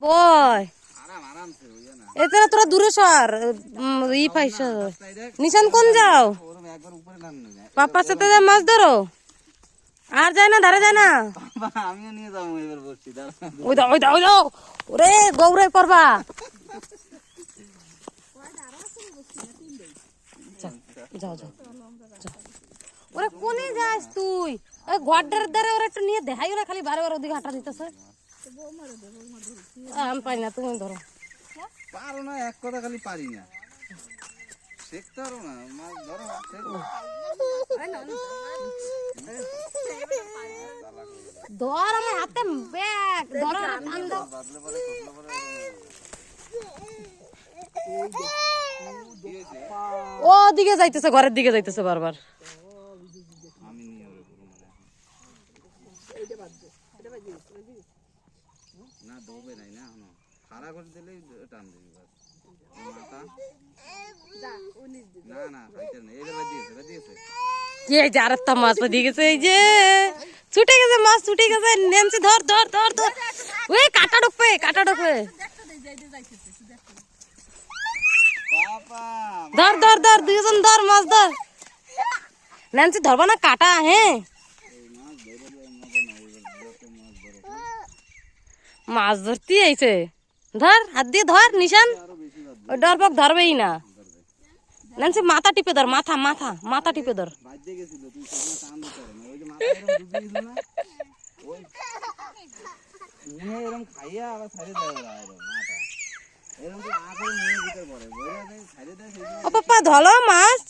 বয় এতে তোরা দূরে সর ই পাইছ নিশান কোন যাও পাপার সাথে মাছ ধরো আর যায় না ধারে যায় না আমিও নিয়ে যাবো এবার বসছি ওই দাও ওই দাও ওই দাও ওরে গৌরাই পড়বা যাও যাও ওরে কোনে যাস তুই ওই ঘরটার ধারে ওরা একটু নিয়ে দেখাই ওরা খালি বারে বারে ওদিকে হাঁটা দিতেছে আমি পারি না তুমি ধরো পারো না এক কথা খালি পারি না শিখতে পারো না মাছ ধরো ধর আমার হাতে ব্যাগ ধরো ও দিকে যাইতেছে ঘরের দিকে যাইতেছে বারবার আমি নিয়ে না দৌড়বে নাই না এখনো খাড়া করে দিলেই টান দিবি মাথা না না খাইতে না এবার দিয়েছে এই যে আরেকটা মাছ দিয়ে গেছে এই যে ছুটে গেছে মাছ ছুটে গেছে নেমছে ধর ধর ধর ধর ওই কাটা ঢুকবে ধর ধর ধর দুইজন ধর মাছ ধর নেমছে ধরবা না কাটা হ্যাঁ মাছ ধরতে আইছে ধর হাত দিয়ে ধর নিশান ওই ডরবক ধরবেই না নেমছে মাথা টিপে ধর মাথা মাথা মাথা টিপে ধর ও পাপা ধরো মাছ